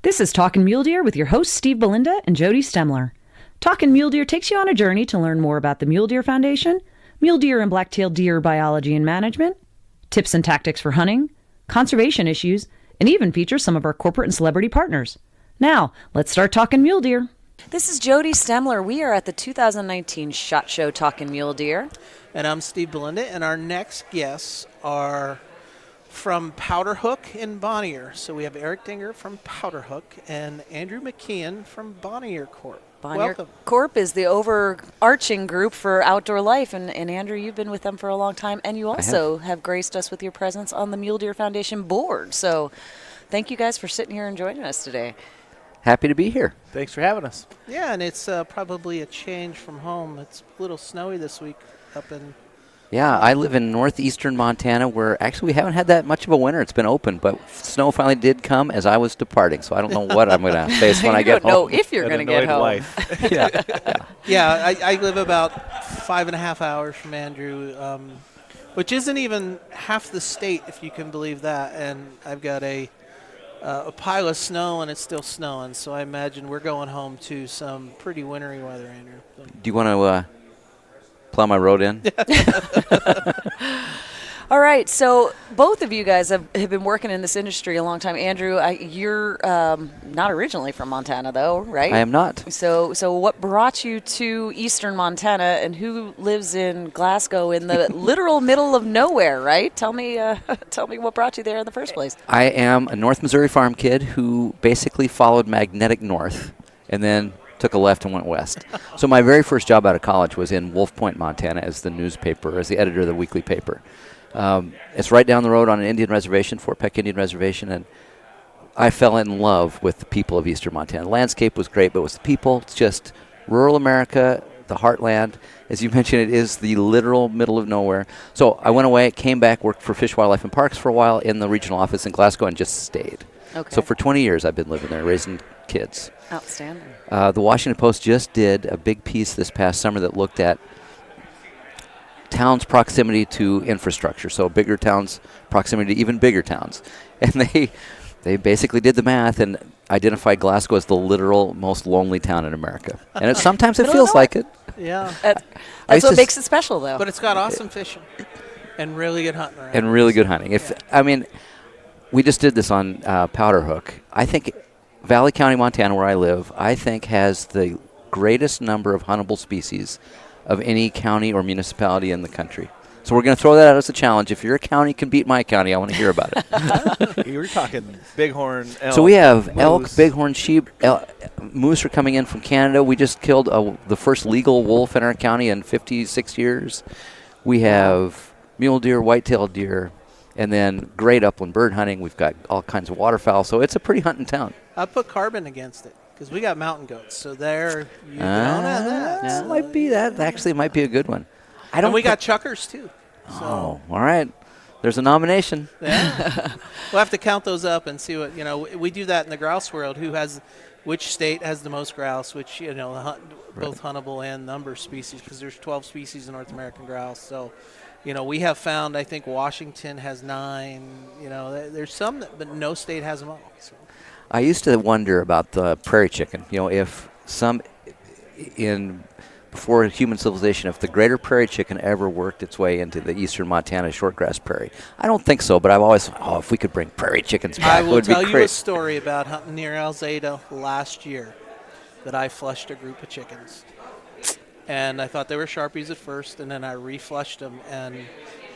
This is Talkin' Mule Deer with your hosts Steve Belinda and Jodi Stemler. Talkin' Mule Deer takes you on a journey to learn more about the Mule Deer Foundation, mule deer and black-tailed deer biology and management, tips and tactics for hunting, conservation issues, and even features some of our corporate and celebrity partners. Now, let's start talking mule deer. This is Jodi Stemler. We are at the 2019 SHOT Show Talkin' Mule Deer. And I'm Steve Belinda, and our next guests are from Powderhook in Bonnier. So we have Eric Dinger from Powderhook and Andrew McKean from Bonnier Corp. Bonnier Welcome. Corp is the overarching group for outdoor life, and Andrew, you've been with them for a long time, and you also have graced us with your presence on the Mule Deer Foundation board. So thank you guys for sitting here and joining us today. Happy to be here. Thanks for having us. Yeah, and it's probably a change from home. It's a little snowy this week up in... Yeah, I live in northeastern Montana where actually we haven't had that much of a winter. It's been open, but snow finally did come as I was departing, so I don't know what I'm going to face when I get home. You don't know if you're going to get home. Wife. Yeah, I live about 5.5 hours from Andrew, which isn't even half the state, if you can believe that, and I've got a pile of snow, and it's still snowing, so I imagine we're going home to some pretty wintry weather, Andrew. Do you want to plow my road in? All right, so both of you guys have been working in this industry a long time. Andrew, you're not originally from Montana, though, right? I am not. So what brought you to eastern Montana, and who lives in Glasgow in the literal middle of nowhere, right? Tell me what brought you there in the first place. I am a North Missouri farm kid who basically followed magnetic north and then took a left and went west. So my very first job out of college was in Wolf Point, Montana as the editor of the weekly paper. It's right down the road on an Indian reservation, Fort Peck Indian Reservation, and I fell in love with the people of eastern Montana. The landscape was great, but it was the people. It's just rural America, the heartland. As you mentioned, it is the literal middle of nowhere. So I went away, came back, worked for Fish, Wildlife, and Parks for a while in the regional office in Glasgow, and just stayed. Okay. So for 20 years I've been living there, raising kids. Outstanding. The Washington Post just did a big piece this past summer that looked at towns' proximity to infrastructure, so bigger towns' proximity to even bigger towns. And they basically did the math and identified Glasgow as the literal most lonely town in America. And sometimes it feels like it. Yeah. That's what makes it special, though. But it's got awesome fishing and really good hunting around. We just did this on Powderhook. I think Valley County, Montana, where I live, has the greatest number of huntable species of any county or municipality in the country. So we're going to throw that out as a challenge. If your county can beat my county, I want to hear about it. You were talking bighorn, elk. So we have elk, moose. bighorn, sheep. Moose are coming in from Canada. We just killed the first legal wolf in our county in 56 years. We have mule deer, white-tailed deer, and then great upland bird hunting. We've got all kinds of waterfowl. So it's a pretty hunting town. I put carbon against it because we got mountain goats. So there, you don't have that. That So might be that. Actually, might be a good one. And we got chuckers, too. So. Oh, all right. There's a nomination. Yeah. We'll have to count those up and see what, we do that in the grouse world. Which state has the most grouse, which, both huntable and number species, because there's 12 species in North American grouse. So, we have found, I think Washington has 9. There's some, but no state has them all. So. I used to wonder about the prairie chicken. If before human civilization, if the greater prairie chicken ever worked its way into the eastern Montana shortgrass prairie. I don't think so, but I've always thought, if we could bring prairie chickens back, it would be great. I will tell you a story about hunting near Alzada last year that I flushed a group of chickens. And I thought they were Sharpies at first, and then I reflushed them, and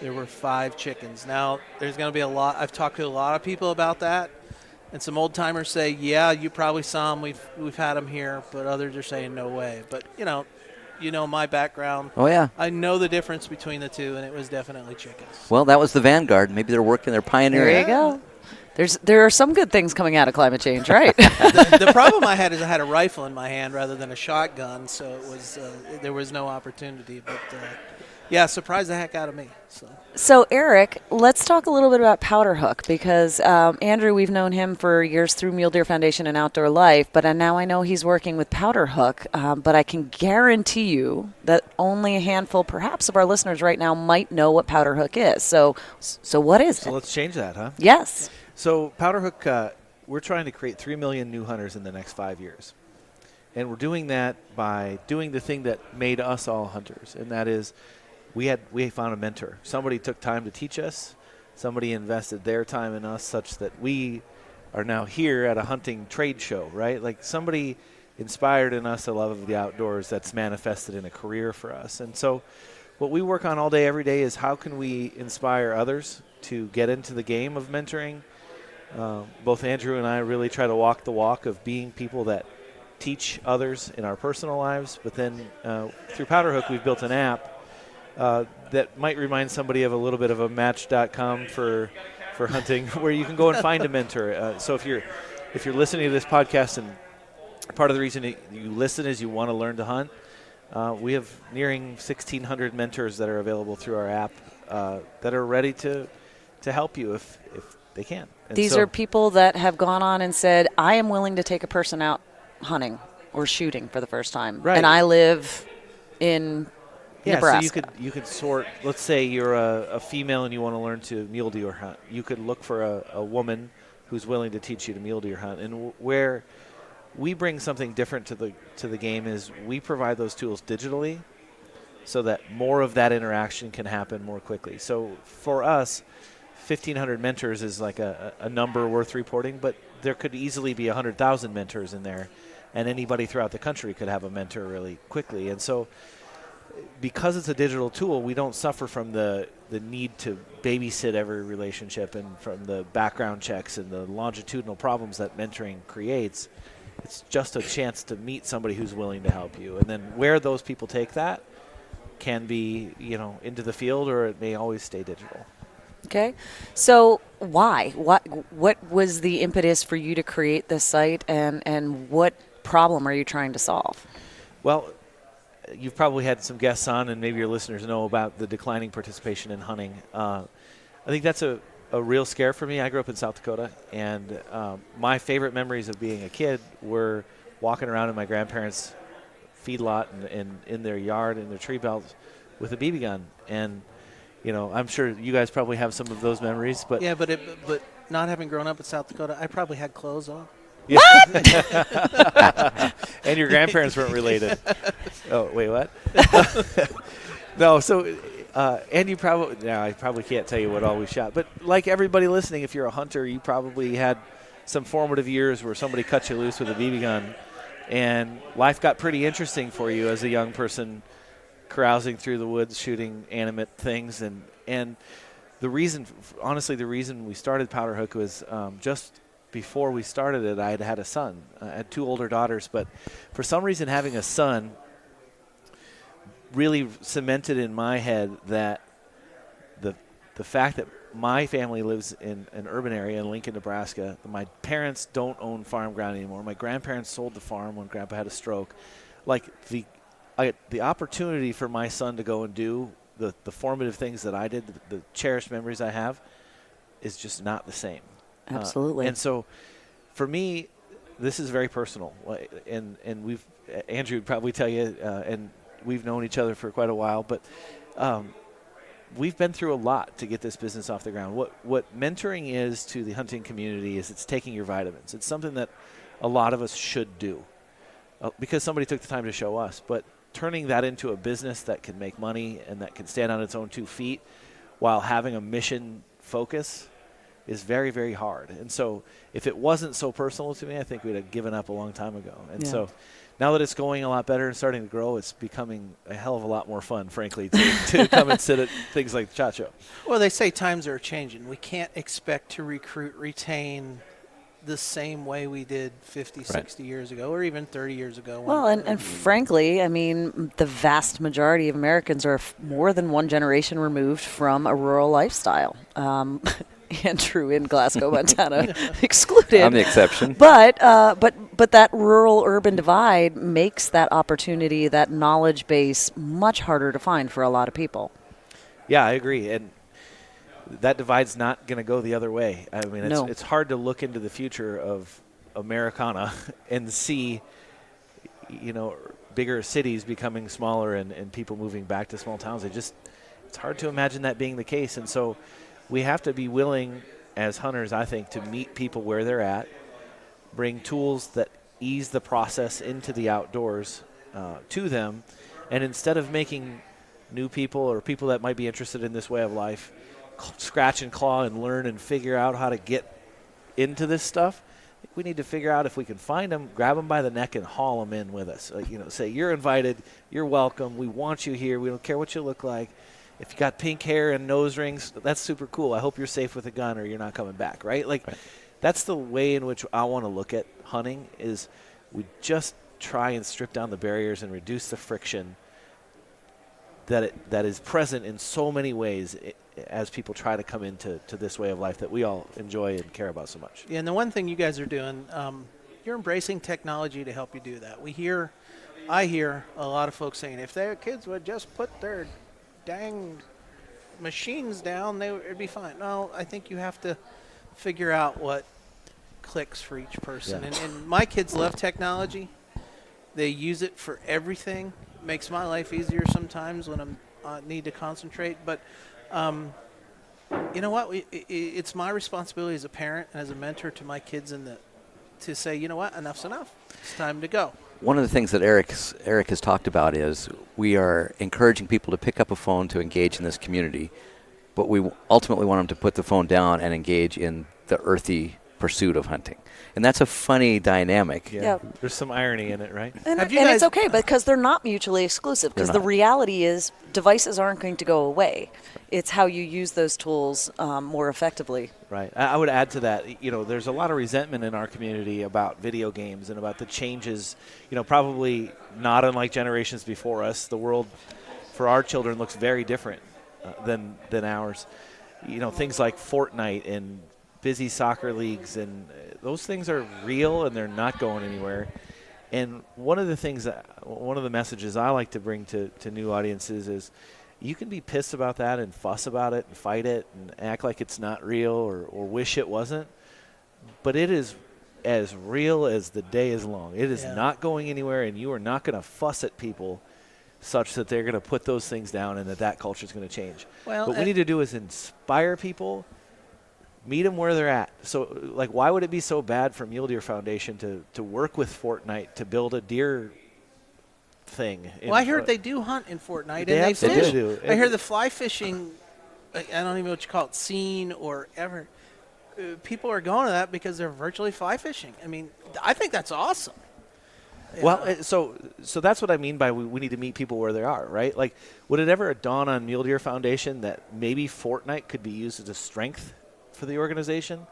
there were 5 chickens. Now, there's going to be a lot. I've talked to a lot of people about that. And some old timers say, yeah, you probably saw them. We've had them here, but others are saying no way. But my background. Oh yeah. I know the difference between the two, and it was definitely chickens. Well, that was the vanguard. Maybe they're pioneering. There you go. There are some good things coming out of climate change, right? The problem I had is I had a rifle in my hand rather than a shotgun, so it was there was no opportunity. But surprised the heck out of me. So Eric, let's talk a little bit about Powderhook, because Andrew, we've known him for years through Mule Deer Foundation and Outdoor Life, but now I know he's working with Powderhook. But I can guarantee you that only a handful, perhaps, of our listeners right now might know what Powderhook is. So what is it? So let's change that, huh? Yes. So Powderhook we're trying to create 3 million new hunters in the next 5 years. And we're doing that by doing the thing that made us all hunters, and that is we found a mentor. Somebody took time to teach us. Somebody invested their time in us such that we are now here at a hunting trade show, right? Like somebody inspired in us a love of the outdoors that's manifested in a career for us. And so what we work on all day, every day is how can we inspire others to get into the game of mentoring. Both Andrew and I really try to walk the walk of being people that teach others in our personal lives. But then through Powderhook, we've built an app that might remind somebody of a little bit of a Match.com for hunting, where you can go and find a mentor. So if you're listening to this podcast, and part of the reason you listen is you want to learn to hunt, we have nearing 1,600 mentors that are available through our app that are ready to help you if they can. And These are people that have gone on and said, I am willing to take a person out hunting or shooting for the first time. Right. And I live in Nebraska. So you could sort, let's say you're a female and you want to learn to mule deer hunt. You could look for a woman who's willing to teach you to mule deer hunt. And where we bring something different to the game is we provide those tools digitally so that more of that interaction can happen more quickly. So for us, 1,500 mentors is like a number worth reporting, but there could easily be 100,000 mentors in there, and anybody throughout the country could have a mentor really quickly. And so because it's a digital tool, we don't suffer from the need to babysit every relationship and from the background checks and the longitudinal problems that mentoring creates. It's just a chance to meet somebody who's willing to help you. And then where those people take that can be, into the field, or it may always stay digital. Okay. So why? What was the impetus for you to create this site, and what problem are you trying to solve? Well, you've probably had some guests on, and maybe your listeners know about the declining participation in hunting. I think that's a real scare for me. I grew up in South Dakota, and my favorite memories of being a kid were walking around in my grandparents' feedlot and in their yard, in their tree belts, with a BB gun. And I'm sure you guys probably have some of those memories. But yeah, but not having grown up in South Dakota, I probably had clothes on. Yeah. And your grandparents weren't related. Oh, wait, what? No, so, and you probably, I probably can't tell you what all we shot. But like everybody listening, if you're a hunter, you probably had some formative years where somebody cut you loose with a BB gun, and life got pretty interesting for you as a young person, carousing through the woods, shooting animate things. And the reason we started Powderhook was just before we started it, I had a son. I had two older daughters, but for some reason having a son really cemented in my head that the fact that my family lives in an urban area in Lincoln, Nebraska. My parents don't own farm ground anymore. My grandparents sold the farm when Grandpa had a stroke. Like the opportunity for my son to go and do the formative things that I did, the cherished memories I have, is just not the same. Absolutely. And so for me, this is very personal. And Andrew would probably tell you, and we've known each other for quite a while, but we've been through a lot to get this business off the ground. What mentoring is to the hunting community is it's taking your vitamins. It's something that a lot of us should do because somebody took the time to show us. But turning that into a business that can make money and that can stand on its own 2 feet while having a mission focus is very, very hard. And so if it wasn't so personal to me, I think we'd have given up a long time ago. And so now that it's going a lot better and starting to grow, it's becoming a hell of a lot more fun, frankly, to come and sit at things like the SHOT Show. Well, they say times are changing. We can't expect to retain the same way we did 50, 60 years ago, or even 30 years ago. Well, and frankly, I mean, the vast majority of Americans are more than one generation removed from a rural lifestyle. Andrew in Glasgow, Montana, excluded. I'm the exception. But that rural-urban divide makes that opportunity, that knowledge base, much harder to find for a lot of people. Yeah, I agree. And that divide's not going to go the other way. I mean, it's hard to look into the future of Americana and see, bigger cities becoming smaller and people moving back to small towns. It's hard to imagine that being the case. And so we have to be willing as hunters, I think, to meet people where they're at bring tools that ease the process into the outdoors to them. And instead of making new people or people that might be interested in this way of life scratch and claw and learn and figure out how to get into this stuff, we need to figure out if we can find them, grab them by the neck, and haul them in with us. Say, you're invited, you're welcome, we want you here, we don't care what you look like. If you got pink hair and nose rings, that's super cool. I hope you're safe with a gun or you're not coming back, right? That's the way in which I want to look at hunting, is we just try and strip down the barriers and reduce the friction that is present in so many ways as people try to come into this way of life that we all enjoy and care about so much. Yeah, and the one thing you guys are doing, you're embracing technology to help you do that. I hear a lot of folks saying, if their kids would just put their dang machines down, it'd be fine. No, I think you have to figure out what clicks for each person. Yeah. And my kids love technology. They use it for everything. It makes my life easier sometimes when I need to concentrate. But you know what? It's my responsibility as a parent and as a mentor to my kids to say, you know what, enough's enough. It's time to go. One of the things that Eric has talked about is we are encouraging people to pick up a phone to engage in this community, but we ultimately want them to put the phone down and engage in the earthy pursuit of hunting. And that's a funny dynamic. Yeah. There's some irony in it, right? And it's okay because they're not mutually exclusive, because the reality is devices aren't going to go away. It's how you use those tools more effectively. Right. I would add to that, there's a lot of resentment in our community about video games and about the changes, probably not unlike generations before us. The world for our children looks very different than ours. Things like Fortnite and busy soccer leagues, and those things are real and they're not going anywhere. And one of the messages I like to bring to new audiences is, you can be pissed about that and fuss about it and fight it and act like it's not real or wish it wasn't, but it is as real as the day is long. It is not going anywhere, and you are not going to fuss at people such that they're going to put those things down and that culture is going to change. Well, what we need to do is inspire people, meet them where they're at. So, why would it be so bad for Mule Deer Foundation to work with Fortnite to build a deer thing? Well, I heard they do hunt in Fortnite, they and they fish. do. I hear the fly fishing, I don't even know what you call it, scene or ever. People are going to that because they're virtually fly fishing. I mean, I think that's awesome. Well, so that's what I mean by we need to meet people where they are, right? Would it ever dawn on Mule Deer Foundation that maybe Fortnite could be used as a strength for the organization?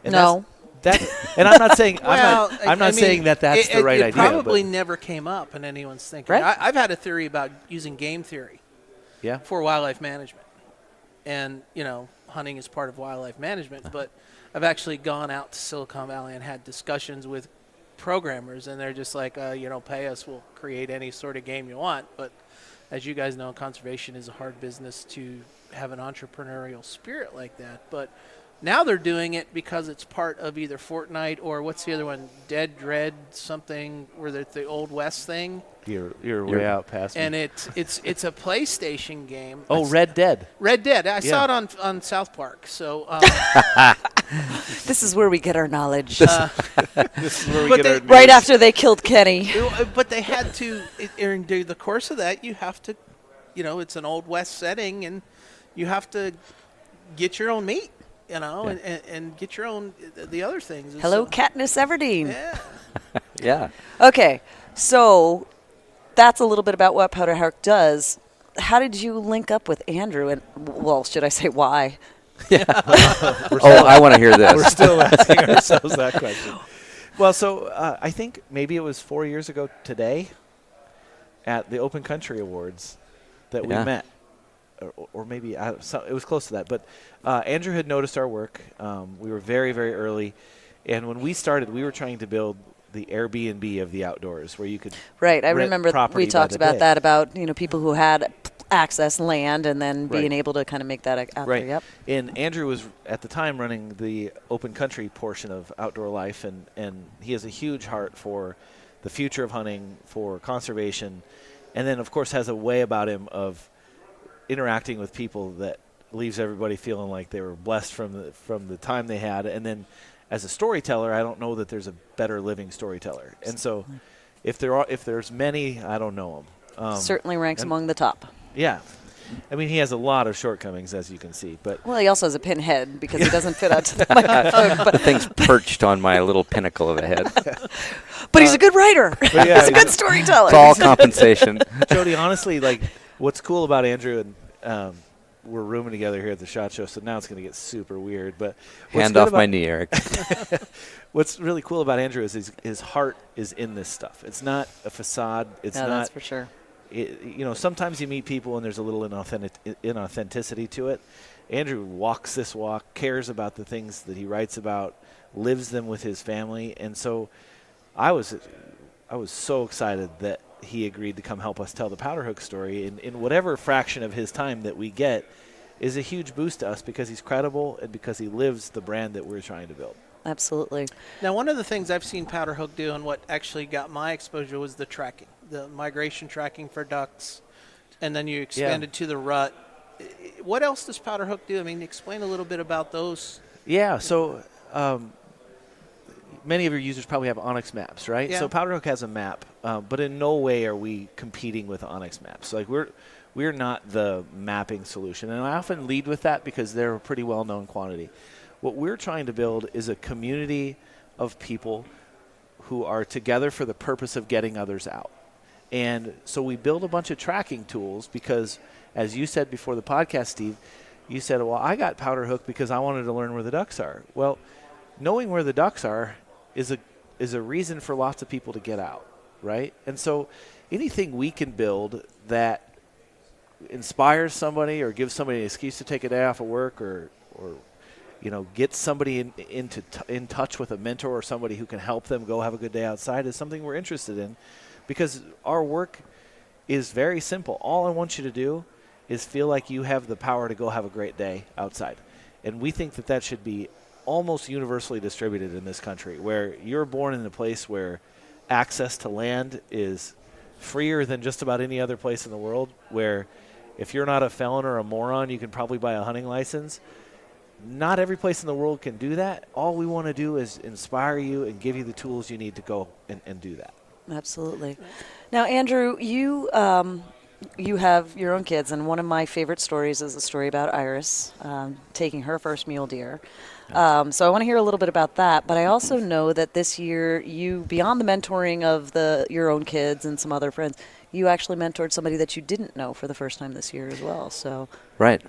And no. And I'm not saying I'm not mean, saying that's the right idea. It probably never came up in anyone's thinking. Right. I've had a theory about using game theory for wildlife management. And, hunting is part of wildlife management. But I've actually gone out to Silicon Valley and had discussions with programmers, and they're just like, pay us, we'll create any sort of game you want. But as you guys know, conservation is a hard business to have an entrepreneurial spirit like that. But now they're doing it because it's part of either Fortnite or what's the other one, Dead Red something, where the Old West thing. You're way out past me. And it's a PlayStation game. Oh, Red Dead. Red Dead. I saw it on South Park. So This is where we get our knowledge. This is where we get our right after they killed Kenny. But they had to, during the course of that, you have to, it's an Old West setting, and you have to get your own meat. And get your own, the other things. Hello, Katniss Everdeen. Yeah. Yeah. Okay, so that's a little bit about what Powderhook does. How did you link up with Andrew? And, well, should I say why? I want to hear this. We're still asking ourselves that question. Well, so I think maybe it was 4 years ago today at the Open Country Awards that we met. Or maybe it was close to that. But Andrew had noticed our work. We were very, very early. And when we started, we were trying to build the Airbnb of the outdoors, where you could Right. I remember we talked about that, about people who had access land and then being able to kind of make that out there. Yep. And Andrew was at the time running the Open Country portion of Outdoor Life, and he has a huge heart for the future of hunting, for conservation, and then, of course, has a way about him of interacting with people that leaves everybody feeling like they were blessed from the time they had, and then as a storyteller, I don't know that there's a better living storyteller. And so if there's many, I don't know them. Certainly ranks among the top. Yeah. I mean, he has a lot of shortcomings, as you can see. But Well, he also has a pinhead because he doesn't fit out to the microphone. The But, thing's perched on my little pinnacle of a head. but he's a good writer. yeah, He's a good storyteller. It's all compensation. Jodi, honestly, like, what's cool about Andrew, and we're rooming together here at the SHOT Show, so now it's going to get super weird. But Hand off my knee, Eric. what's really cool about Andrew is his heart is in this stuff. It's not a facade. It's Yeah, not. that's for sure. Sometimes you meet people and there's a little inauthenticity to it. Andrew walks this walk, cares about the things that he writes about, lives them with his family, and so I was so excited that he agreed to come help us tell the Powderhook story in whatever fraction of his time that we get is a huge boost to us because he's credible and because he lives the brand that we're trying to build. Absolutely. Now, one of the things I've seen Powderhook do and what actually got my exposure was the tracking, the migration tracking for ducks, and then you expanded to the rut. What else does Powderhook do? I mean, explain a little bit about those. Yeah, so many of your users probably have Onyx maps, right? Yeah. So Powderhook has a map, but in no way are we competing with Onyx maps. Like we're not the mapping solution, and I often lead with that because they're a pretty well-known quantity. What we're trying to build is a community of people who are together for the purpose of getting others out. And so we build a bunch of tracking tools because, as you said before the podcast, Steve, you said, well, I got Powderhook because I wanted to learn where the ducks are. Well, knowing where the ducks are is a reason for lots of people to get out, right? And so anything we can build that inspires somebody or gives somebody an excuse to take a day off of work or get somebody in touch with a mentor or somebody who can help them go have a good day outside is something we're interested in because our work is very simple. All I want you to do is feel like you have the power to go have a great day outside. And we think that should be almost universally distributed in this country, where you're born in a place where access to land is freer than just about any other place in the world, where if you're not a felon or a moron, you can probably buy a hunting license. Not every place in the world can do that. All we want to do is inspire you and give you the tools you need to go and do that. Absolutely. Now, Andrew, you have your own kids, and one of my favorite stories is a story about Iris taking her first mule deer. So I want to hear a little bit about that, but I also know that this year you, beyond the mentoring of your own kids and some other friends, you actually mentored somebody that you didn't know for the first time this year as well. So Right.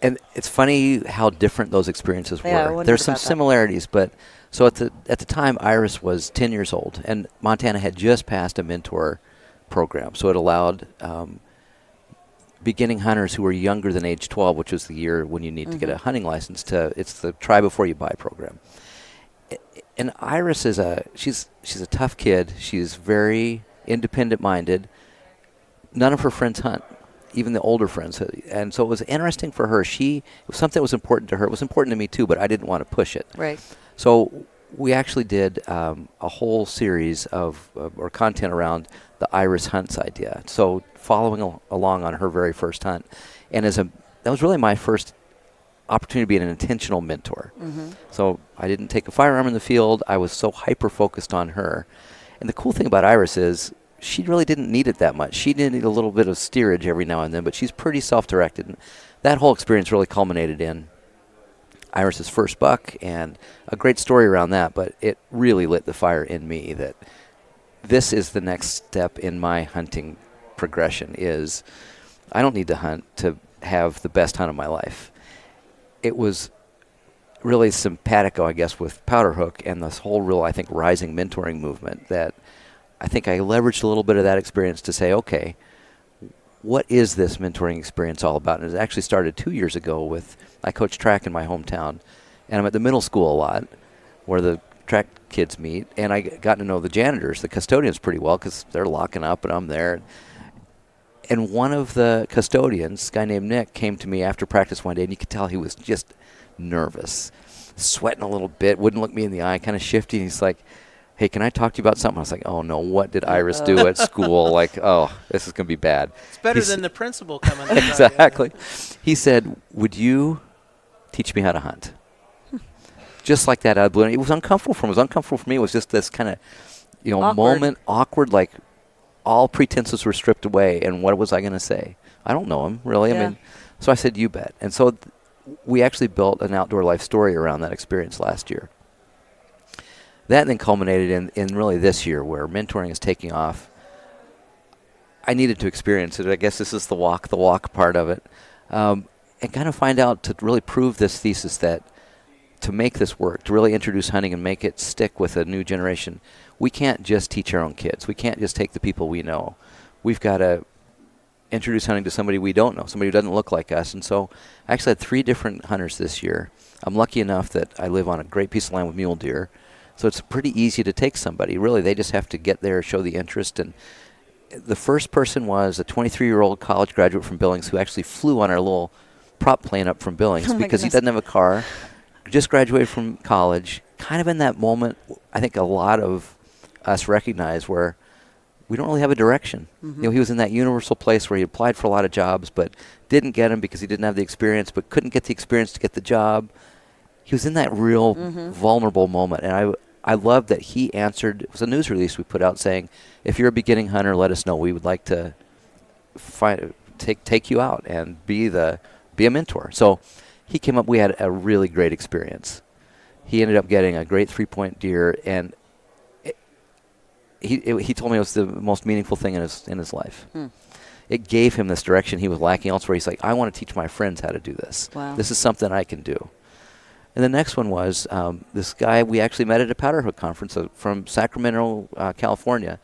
And it's funny how different those experiences Yeah, I were. wondered There's some about that. similarities, but so at the time Iris was 10 years old, and Montana had just passed a mentor program, so it allowed beginning hunters who were younger than age 12, which was the year when you need to get a hunting license, it's the try before you buy program. And Iris she's a tough kid. She's very independent minded. None of her friends hunt, even the older friends. And so it was interesting for her. It was something that was important to her. It was important to me too, but I didn't want to push it. right. So we actually did a whole series or content around the Iris hunts idea. So following along on her very first hunt. And that was really my first opportunity to be an intentional mentor. So I didn't take a firearm in the field. I was so hyper-focused on her. And the cool thing about Iris is she really didn't need it that much. She did need a little bit of steerage every now and then, but she's pretty self-directed. And that whole experience really culminated in Iris's first buck and a great story around that, but it really lit the fire in me that this is the next step in my hunting progression is I don't need to hunt to have the best hunt of my life. It was really simpatico, I guess, with Powderhook and this whole real, I think, rising mentoring movement that I think I leveraged a little bit of that experience to say, okay, what is this mentoring experience all about? And it actually started 2 years ago I coach track in my hometown, and I'm at the middle school a lot where the track kids meet, and I got to know the janitors, the custodians pretty well because they're locking up and I'm there. And one of the custodians, a guy named Nick, came to me after practice one day, and you could tell he was just nervous, sweating a little bit, wouldn't look me in the eye, kind of shifty. And he's like, hey, can I talk to you about something? I was like, oh, no, what did Iris do at school? Like, oh, this is going to be bad. It's better than the principal coming to Exactly. He said, would you teach me how to hunt? just like that out of the blue. And it was uncomfortable for him. It was uncomfortable for me. It was just this kind of, Awkward. awkward, like all pretenses were stripped away. And what was I going to say? I don't know him, really. Yeah. I mean, so I said, you bet. And so we actually built an outdoor life story around that experience last year. That then culminated in really this year where mentoring is taking off. I needed to experience it. I guess this is the walk part of it. And kind of find out, to really prove this thesis that to make this work, to really introduce hunting and make it stick with a new generation, we can't just teach our own kids. We can't just take the people we know. We've got to introduce hunting to somebody we don't know, somebody who doesn't look like us. And so I actually had 3 different hunters this year. I'm lucky enough that I live on a great piece of land with mule deer. So it's pretty easy to take somebody. Really, they just have to get there, show the interest. And the first person was a 23-year-old college graduate from Billings who actually flew on our little prop plane up from Billings because he doesn't have a car, just graduated from college. Kind of in that moment, I think a lot of us recognize where we don't really have a direction. Mm-hmm. He was in that universal place where he applied for a lot of jobs but didn't get them because he didn't have the experience, but couldn't get the experience to get the job. He was in that real vulnerable moment, and I love that he answered. It was a news release we put out saying, if you're a beginning hunter, let us know. We would like to take you out and be a mentor. So he came up. We had a really great experience. He ended up getting a great 3-point deer, and he told me it was the most meaningful thing in his life. It gave him this direction he was lacking elsewhere. He's like, I want to teach my friends how to do this. Wow. This is something I can do. And the next one was this guy we actually met at a Powderhook conference from Sacramento, California.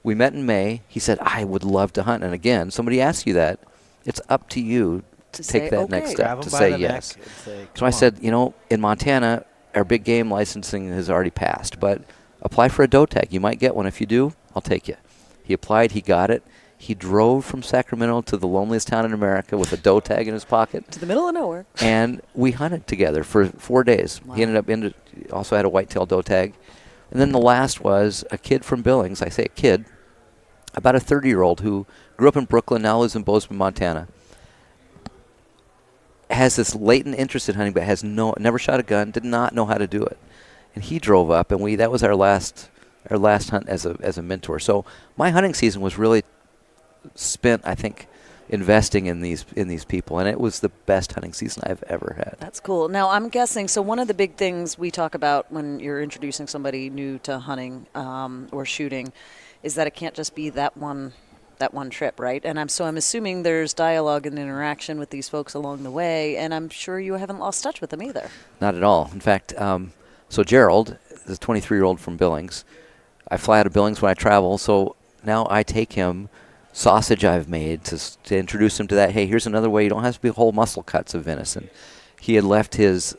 We met in May. He said, I would love to hunt. And again, somebody asks you that, it's up to you to take that next step, to say yes. So I said, in Montana, our big game licensing has already passed, but apply for a doe tag. You might get one. If you do, I'll take you. He applied. He got it. He drove from Sacramento to the loneliest town in America with a doe tag in his pocket. To the middle of nowhere. And we hunted together for 4 days. Wow. He ended up also had a whitetail doe tag. And then the last was a kid from Billings. I say a kid, about a 30-year-old who grew up in Brooklyn, now lives in Bozeman, Montana. Has this latent interest in hunting, but has never shot a gun, did not know how to do it. And he drove up, and that was our last hunt as a mentor. So my hunting season was really spent, I think, investing in these people, and it was the best hunting season I've ever had. That's cool. Now, I'm guessing, so one of the big things we talk about when you're introducing somebody new to hunting or shooting is that it can't just be that one trip, right? And I'm assuming there's dialogue and interaction with these folks along the way, and I'm sure you haven't lost touch with them either. Not at all. In fact, so Gerald, the 23-year-old from Billings, I fly out of Billings when I travel, so now I take him sausage I've made to introduce him to that. Hey, here's another way. You don't have to be whole muscle cuts of venison. He had left his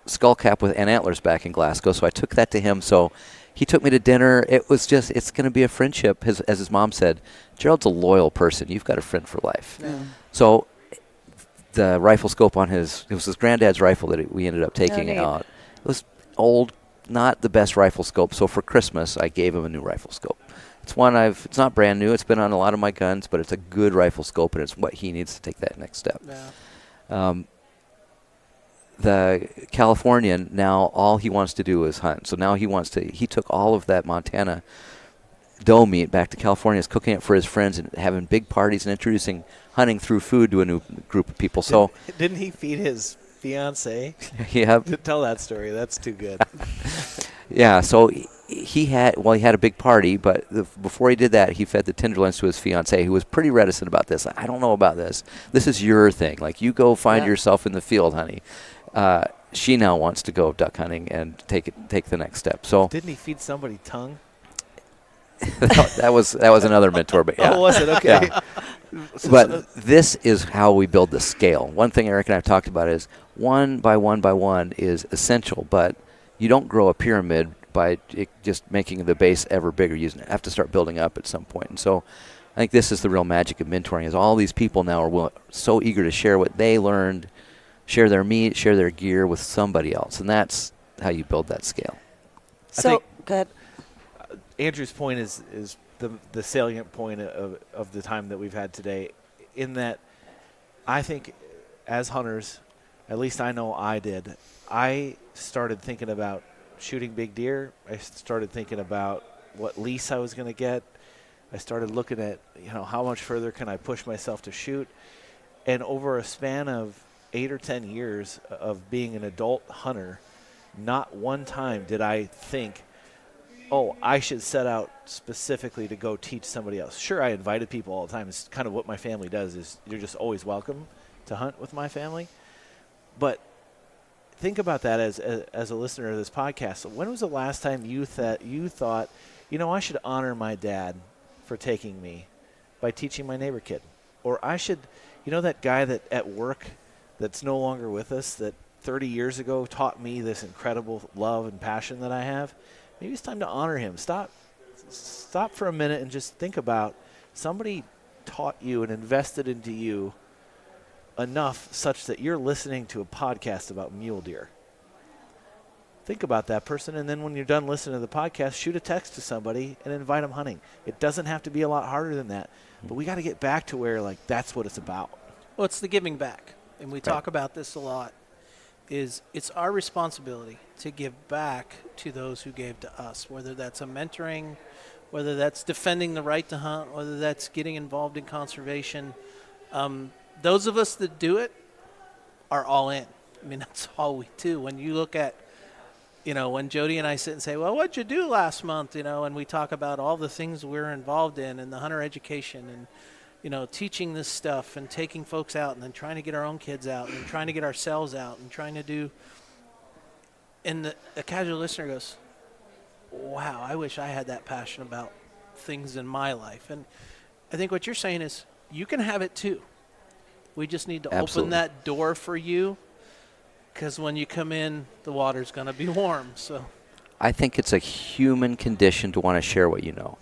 skull cap and antlers back in Glasgow, so I took that to him. So he took me to dinner. It was just, it's going to be a friendship. As his mom said, Gerald's a loyal person. You've got a friend for life. Yeah. So the rifle scope it was his granddad's rifle that we ended up taking out. It was old, not the best rifle scope. So for Christmas, I gave him a new rifle scope. It's not brand new. It's been on a lot of my guns, but it's a good rifle scope, and it's what he needs to take that next step. Yeah. The Californian, now all he wants to do is hunt. So now he took all of that Montana doe meat back to California, is cooking it for his friends and having big parties and introducing hunting through food to a new group of people. So Didn't he feed his fiance? yeah. Tell that story. That's too good. Yeah, so he had a big party, but before he did that, he fed the tenderloins to his fiancée, who was pretty reticent about this. I don't know about this. This is your thing. Like, you go find yourself in the field, honey. She now wants to go duck hunting and take the next step. So didn't he feed somebody tongue? that was another mentor, but yeah. Oh, was it? Okay. Yeah. But this is how we build the scale. One thing Eric and I have talked about is one by one is essential, but you don't grow a pyramid by just making the base ever bigger. You have to start building up at some point. And so I think this is the real magic of mentoring, is all these people now are so eager to share what they learned, share their meat, share their gear with somebody else. And that's how you build that scale. So, go ahead. Andrew's point is the salient point of the time that we've had today, in that I think as hunters, at least I know I did, I started thinking about shooting big deer. I started thinking about what lease I was going to get. I started looking at, how much further can I push myself to shoot. And over a span of 8 or 10 years of being an adult hunter, not one time did I think, oh, I should set out specifically to go teach somebody else. Sure, I invited people all the time. It's kind of what my family does, is you're just always welcome to hunt with my family. But think about that as a listener of this podcast. When was the last time you thought, I should honor my dad for taking me by teaching my neighbor kid? Or I should, that guy that at work that's no longer with us that 30 years ago taught me this incredible love and passion that I have? Maybe it's time to honor him. Stop for a minute and just think about somebody taught you and invested into you enough such that you're listening to a podcast about mule deer. Think about that person, and then when you're done listening to the podcast, shoot a text to somebody and invite them hunting. It doesn't have to be a lot harder than that, but we got to get back to where that's what it's about. Well, it's the giving back, and we talk about this a lot. It's our responsibility to give back to those who gave to us, whether that's a mentoring, whether that's defending the right to hunt, whether that's getting involved in conservation. Those of us that do it are all in. I mean, that's all we do. When you look at, when Jodi and I sit and say, well, what'd you do last month? And we talk about all the things we're involved in and the hunter education and, teaching this stuff and taking folks out and then trying to get our own kids out and then trying to get ourselves out and trying to do. And the casual listener goes, wow, I wish I had that passion about things in my life. And I think what you're saying is you can have it too. We just need to open that door for you, because when you come in, the water's going to be warm. So I think it's a human condition to want to share what you know,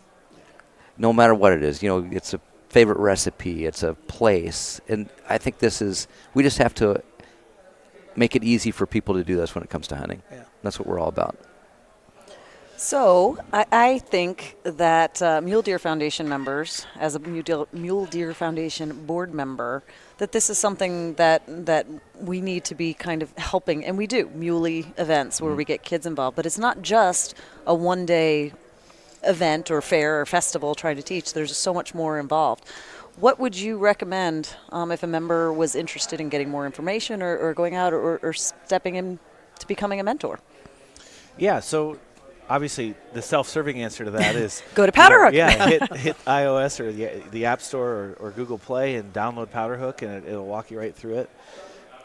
no matter what it is. It's a favorite recipe, it's a place, and I think we just have to make it easy for people to do this when it comes to hunting. Yeah. That's what we're all about. So I think that Mule Deer Foundation members, as a Mule Deer Foundation board member, that this is something that we need to be kind of helping. And we do, muley events where we get kids involved. But it's not just a one-day event or fair or festival trying to teach. There's so much more involved. What would you recommend if a member was interested in getting more information or going out or stepping in to becoming a mentor? Yeah, so obviously the self-serving answer to that is go to Powderhook. Hit iOS or the App Store or Google Play and download Powderhook, and it'll walk you right through it.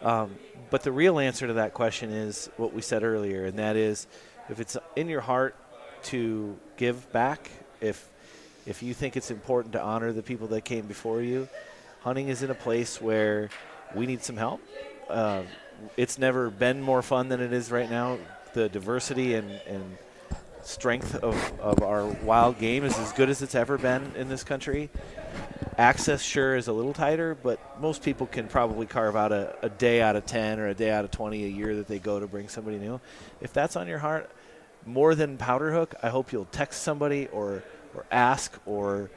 But the real answer to that question is what we said earlier, and that is if it's in your heart to give back, if you think it's important to honor the people that came before you, hunting is in a place where we need some help. It's never been more fun than it is right now. The diversity and strength of our wild game is as good as it's ever been in this country. Access sure is a little tighter, but most people can probably carve out a day out of 10 or a day out of 20 a year that they go to bring somebody new. If that's on your heart, more than Powderhook, I hope you'll text somebody or ask, or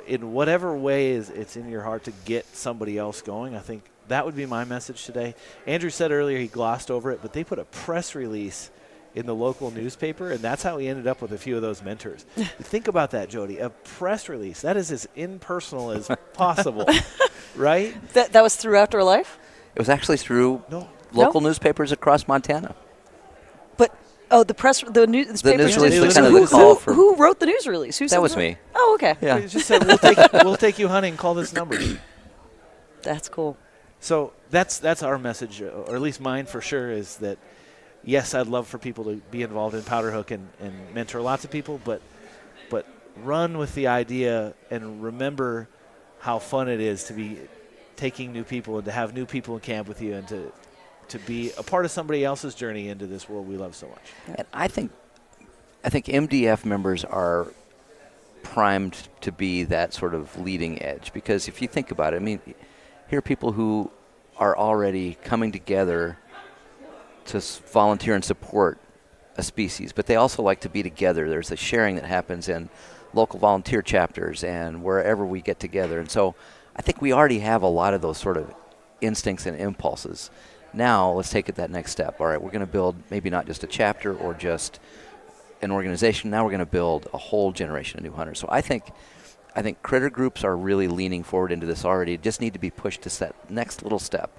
in whatever way it's in your heart to get somebody else going. I think that would be my message today. Andrew said earlier he glossed over it, but they put a press release in the local newspaper, and that's how we ended up with a few of those mentors. Think about that, Jodi. A press release. That is as impersonal as possible, right? That was through Outdoor Life? It was actually through local newspapers across Montana. The news release was kind of the call for. Who wrote the news release? That was me. Oh, okay. Yeah. It just said, we'll take you hunting. Call this number. That's cool. So that's our message, or at least mine for sure, is that, yes, I'd love for people to be involved in Powderhook and mentor lots of people, but run with the idea and remember how fun it is to be taking new people and to have new people in camp with you and to be a part of somebody else's journey into this world we love so much. And I think MDF members are primed to be that sort of leading edge, because if you think about it, I mean, here are people who are already coming together to volunteer and support a species, but they also like to be together. There's a sharing that happens in local volunteer chapters and wherever we get together. And so I think we already have a lot of those sort of instincts and impulses. Now let's take it that next step. All right, we're going to build maybe not just a chapter or just an organization. Now we're going to build a whole generation of new hunters. So I think critter groups are really leaning forward into this already. Just need to be pushed to that next little step.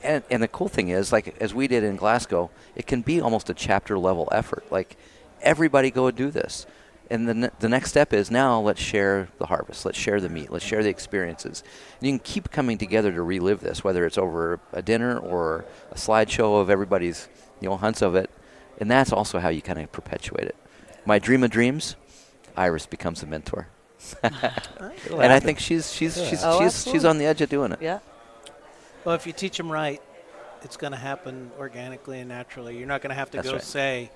And the cool thing is, like as we did in Glasgow, it can be almost a chapter level effort. Like everybody go and do this. And the next step is now let's share the harvest, let's share the meat, let's share the experiences. And you can keep coming together to relive this, whether it's over a dinner or a slideshow of everybody's hunts of it. And that's also how you kind of perpetuate it. My dream of dreams, Iris becomes a mentor. And I think she's on the edge of doing it. Yeah. Well, if you teach them right, it's going to happen organically and naturally. You're not going to have to That's go right. say,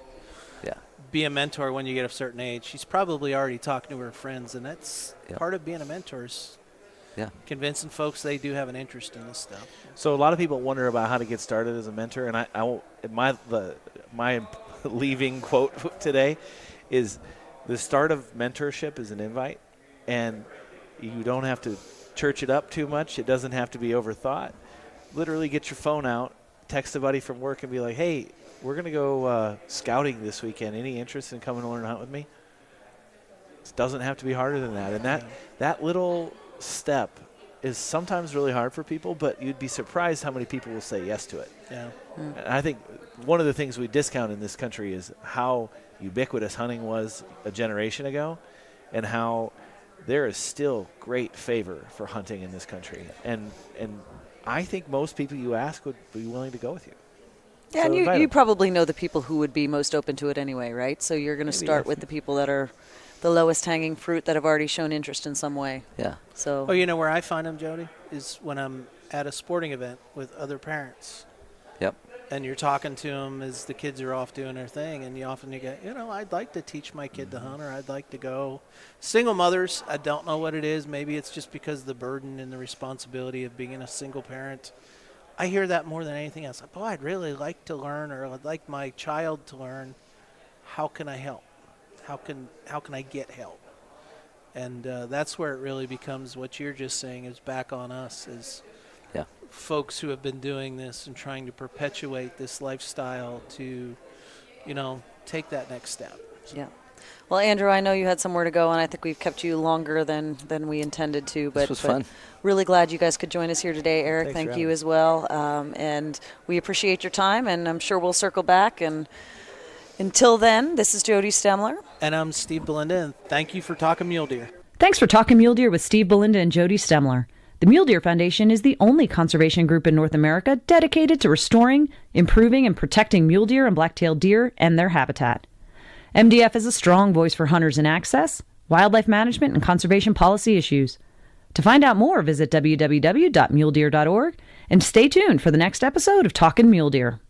Yeah. be a mentor when you get a certain age. She's probably already talking to her friends, and that's part of being a mentor is convincing folks they do have an interest in this stuff. So a lot of people wonder about how to get started as a mentor, and I won't, my leaving quote today is the start of mentorship is an invite, and you don't have to church it up too much. It doesn't have to be overthought. Literally get your phone out, text a buddy from work and be like, hey, we're going to go scouting this weekend. Any interest in coming to learn to hunt with me? It doesn't have to be harder than that. And that little step is sometimes really hard for people, but you'd be surprised how many people will say yes to it. Yeah. And I think one of the things we discount in this country is how ubiquitous hunting was a generation ago and how there is still great favor for hunting in this country. And I think most people you ask would be willing to go with you. Yeah, So and you probably know the people who would be most open to it anyway, right? So you're going to start with the people that are the lowest hanging fruit that have already shown interest in some way. Yeah. So. Oh, you know where I find them, Jodi? Is when I'm at a sporting event with other parents. Yep. And you're talking to them as the kids are off doing their thing, and you get, I'd like to teach my kid to hunt, or I'd like to go. Single mothers, I don't know what it is. Maybe it's just because of the burden and the responsibility of being a single parent. I hear that more than anything else. Boy, I'd really like to learn, or I'd like my child to learn. How can I help? How can I get help? And that's where it really becomes what you're just saying is back on us as folks who have been doing this and trying to perpetuate this lifestyle to, take that next step. Yeah. Well, Andrew, I know you had somewhere to go, and I think we've kept you longer than we intended to. But, this was fun. Really glad you guys could join us here today. Eric, Thanks thank for you having as well. And we appreciate your time, and I'm sure we'll circle back. And until then, this is Jodi Stemler. And I'm Steve Belinda, and thank you for talking mule deer. Thanks for talking mule deer with Steve Belinda and Jodi Stemler. The Mule Deer Foundation is the only conservation group in North America dedicated to restoring, improving, and protecting mule deer and black-tailed deer and their habitat. MDF is a strong voice for hunters in access, wildlife management, and conservation policy issues. To find out more, visit www.muledeer.org and stay tuned for the next episode of Talkin' Mule Deer.